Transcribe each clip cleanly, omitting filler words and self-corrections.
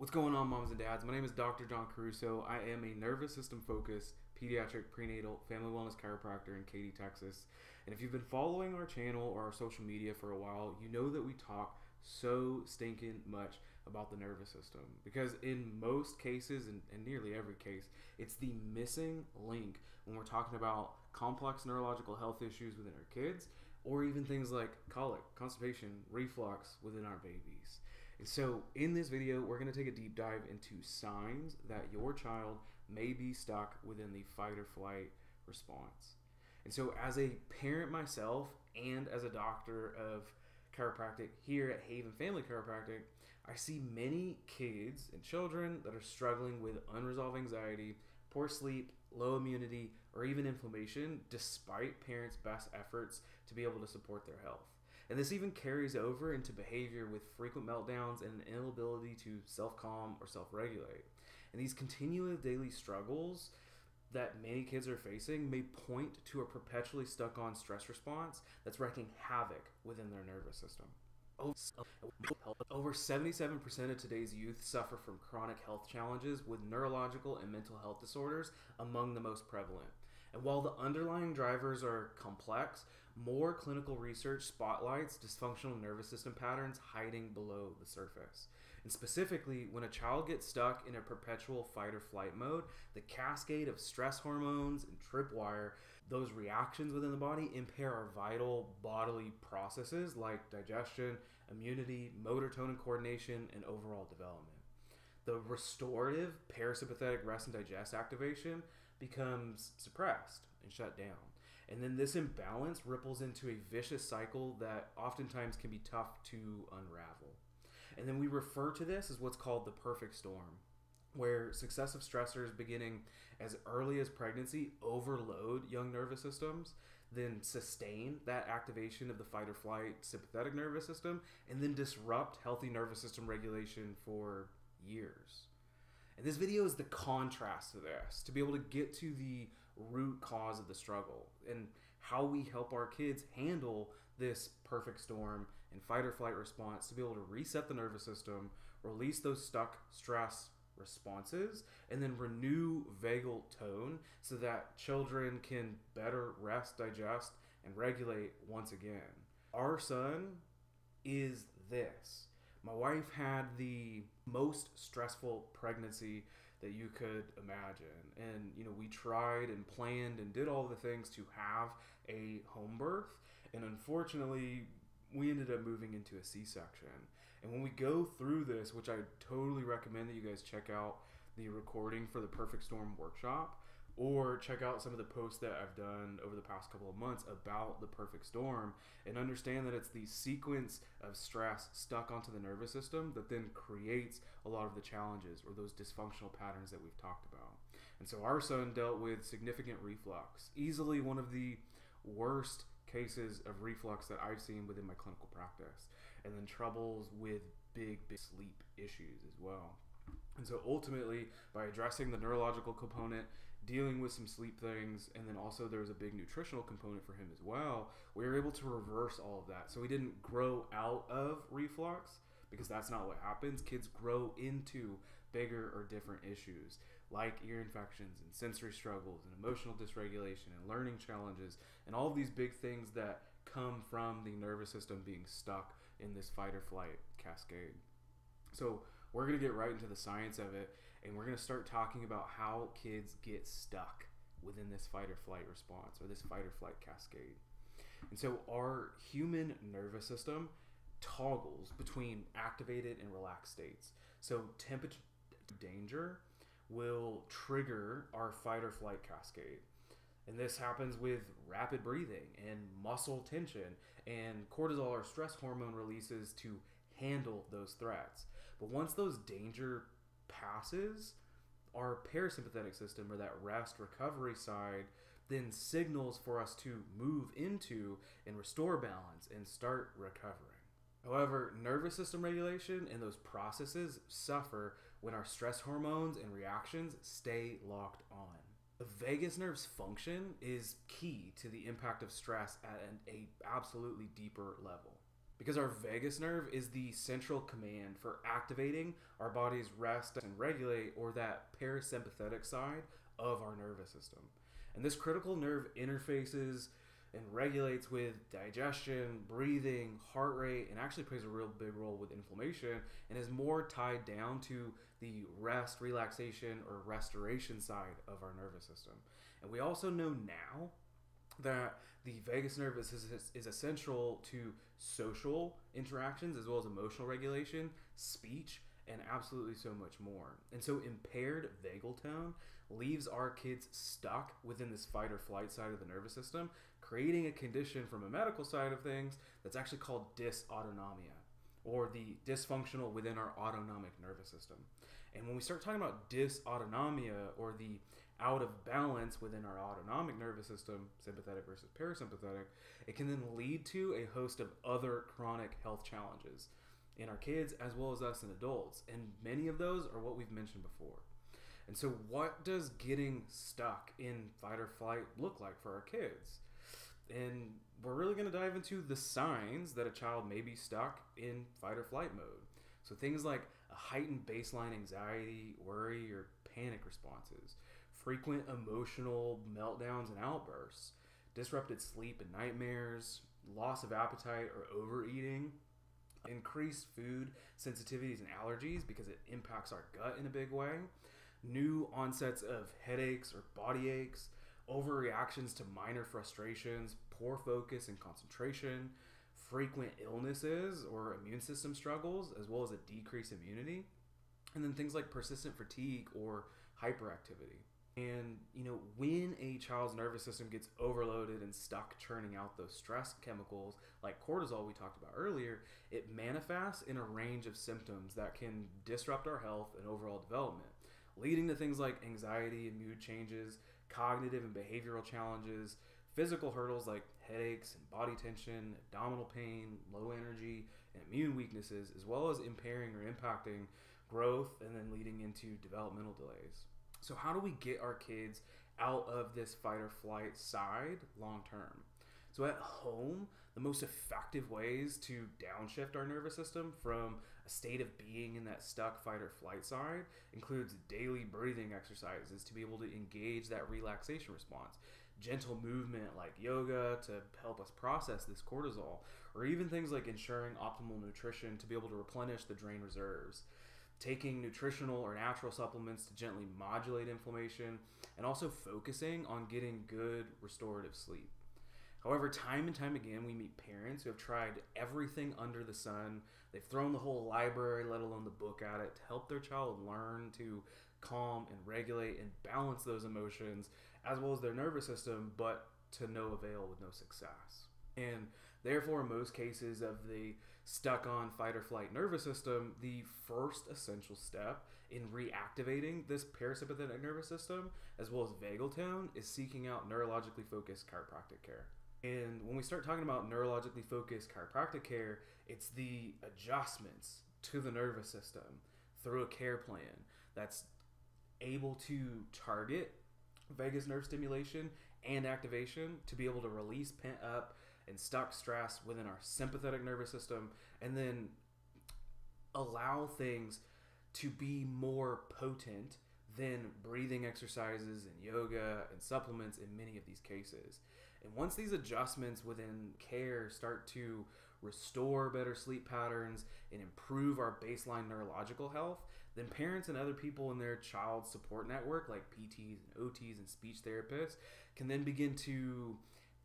What's going on, moms and dads? My name is Dr. John Caruso. I am a nervous system focused pediatric prenatal family wellness chiropractor in Katy, Texas. And if you've been following our channel or our social media for a while, you know that we talk so stinking much about the nervous system, because in most cases, and nearly every case, it's the missing link when we're talking about complex neurological health issues within our kids, or even things like colic, constipation, reflux within our babies. And so in this video, we're going to take a deep dive into signs that your child may be stuck within the fight or flight response. And so as a parent myself and as a doctor of chiropractic here at Haven Family Chiropractic, I see many kids and children that are struggling with unresolved anxiety, poor sleep, low immunity, or even inflammation, despite parents' best efforts to be able to support their health. And this even carries over into behavior with frequent meltdowns and an inability to self-calm or self-regulate. And these continuous daily struggles that many kids are facing may point to a perpetually stuck on stress response that's wreaking havoc within their nervous system. Over 77% of today's youth suffer from chronic health challenges, with neurological and mental health disorders among the most prevalent. And while the underlying drivers are complex, more clinical research spotlights dysfunctional nervous system patterns hiding below the surface. And specifically, when a child gets stuck in a perpetual fight or flight mode, the cascade of stress hormones and tripwire, those reactions within the body, impair our vital bodily processes like digestion, immunity, motor tone and coordination, and overall development. The restorative parasympathetic rest and digest activation becomes suppressed and shut down. And then this imbalance ripples into a vicious cycle that oftentimes can be tough to unravel. And then we refer to this as what's called the perfect storm, where successive stressors beginning as early as pregnancy overload young nervous systems, then sustain that activation of the fight or flight sympathetic nervous system, and then disrupt healthy nervous system regulation for years. And this video is the contrast to this, to be able to get to the root cause of the struggle and how we help our kids handle this perfect storm and fight or flight response to be able to reset the nervous system, release those stuck stress responses, and then renew vagal tone so that children can better rest, digest, and regulate once again. Our son is this. My wife had the most stressful pregnancy that you could imagine. And, we tried and planned and did all the things to have a home birth. And unfortunately, we ended up moving into a C-section. And when we go through this, which I totally recommend that you guys check out the recording for the Perfect Storm workshop, or check out some of the posts that I've done over the past couple of months about the perfect storm, and understand that it's the sequence of stress stuck onto the nervous system that then creates a lot of the challenges or those dysfunctional patterns that we've talked about. And so our son dealt with significant reflux, easily one of the worst cases of reflux that I've seen within my clinical practice, and then troubles with big sleep issues as well. And so ultimately, by addressing the neurological component, dealing with some sleep things, and then also there was a big nutritional component for him as well, we were able to reverse all of that. So he didn't grow out of reflux, because that's not what happens. Kids grow into bigger or different issues like ear infections and sensory struggles and emotional dysregulation and learning challenges and all of these big things that come from the nervous system being stuck in this fight or flight cascade. So we're going to get right into the science of it, and we're going to start talking about how kids get stuck within this fight or flight response, or this fight or flight cascade. And so our human nervous system toggles between activated and relaxed states. So temperature danger will trigger our fight or flight cascade. And this happens with rapid breathing and muscle tension and cortisol or stress hormone releases to handle those threats. But once those danger passes, our parasympathetic system, or that rest recovery side, then signals for us to move into and restore balance and start recovering. However, nervous system regulation and those processes suffer when our stress hormones and reactions stay locked on. The vagus nerve's function is key to the impact of stress at an absolutely deeper level. because our vagus nerve is the central command for activating our body's rest and regulate, or that parasympathetic side of our nervous system. And this critical nerve interfaces and regulates with digestion, breathing, heart rate, and actually plays a real big role with inflammation, and is more tied down to the rest, relaxation, or restoration side of our nervous system. And we also know now that the vagus nerve is essential to social interactions as well as emotional regulation, speech, and absolutely so much more. And so impaired vagal tone leaves our kids stuck within this fight or flight side of the nervous system, creating a condition from a medical side of things that's actually called dysautonomia, or the dysfunctional within our autonomic nervous system. And when we start talking about dysautonomia, or the out of balance within our autonomic nervous system, sympathetic versus parasympathetic, it can then lead to a host of other chronic health challenges in our kids as well as us in adults. And many of those are what we've mentioned before. And so what does getting stuck in fight or flight look like for our kids? And we're really going to dive into the signs that a child may be stuck in fight or flight mode. So things like a heightened baseline anxiety, worry, or panic responses, frequent emotional meltdowns and outbursts, disrupted sleep and nightmares, loss of appetite or overeating, increased food sensitivities and allergies because it impacts our gut in a big way, new onsets of headaches or body aches, overreactions to minor frustrations, poor focus and concentration, frequent illnesses or immune system struggles, as well as a decreased immunity, and then things like persistent fatigue or hyperactivity. And, when a child's nervous system gets overloaded and stuck churning out those stress chemicals like cortisol we talked about earlier, it manifests in a range of symptoms that can disrupt our health and overall development, leading to things like anxiety and mood changes, cognitive and behavioral challenges, physical hurdles like headaches and body tension, abdominal pain, low energy, and immune weaknesses, as well as impairing or impacting growth and then leading into developmental delays. So how do we get our kids out of this fight or flight side long term? So at home, the most effective ways to downshift our nervous system from a state of being in that stuck fight or flight side includes daily breathing exercises to be able to engage that relaxation response, gentle movement like yoga to help us process this cortisol, or even things like ensuring optimal nutrition to be able to replenish the drained reserves, taking nutritional or natural supplements to gently modulate inflammation, and also focusing on getting good restorative sleep. However, time and time again, we meet parents who have tried everything under the sun. They've thrown the whole library, let alone the book, at it to help their child learn to calm and regulate and balance those emotions as well as their nervous system, but to no avail with no success. And therefore, in most cases of the stuck on fight or flight nervous system, the first essential step in reactivating this parasympathetic nervous system as well as vagal tone is seeking out neurologically focused chiropractic care. And when we start talking about neurologically focused chiropractic care, it's the adjustments to the nervous system through a care plan that's able to target vagus nerve stimulation and activation to be able to release pent up and stuck stress within our sympathetic nervous system, and then allow things to be more potent than breathing exercises and yoga and supplements in many of these cases. And once these adjustments within care start to restore better sleep patterns and improve our baseline neurological health, then parents and other people in their child support network, like PTs and OTs and speech therapists, can then begin to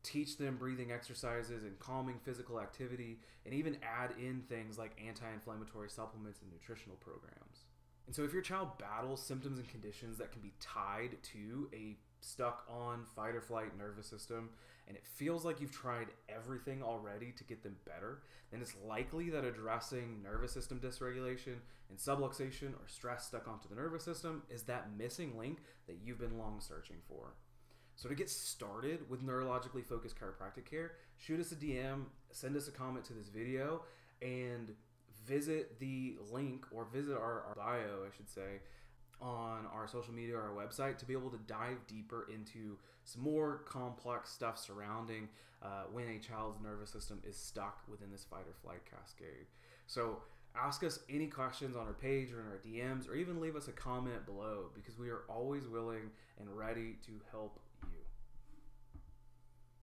teach them breathing exercises and calming physical activity, and even add in things like anti-inflammatory supplements and nutritional programs. And so if your child battles symptoms and conditions that can be tied to a stuck on fight or flight nervous system, and it feels like you've tried everything already to get them better, then it's likely that addressing nervous system dysregulation and subluxation or stress stuck onto the nervous system is that missing link that you've been long searching for. So to get started with neurologically focused chiropractic care, shoot us a DM, send us a comment to this video, and visit the link, or visit our bio, I should say, on our social media or our website to be able to dive deeper into some more complex stuff surrounding when a child's nervous system is stuck within this fight or flight cascade. So ask us any questions on our page or in our DMs, or even leave us a comment below, because we are always willing and ready to help you.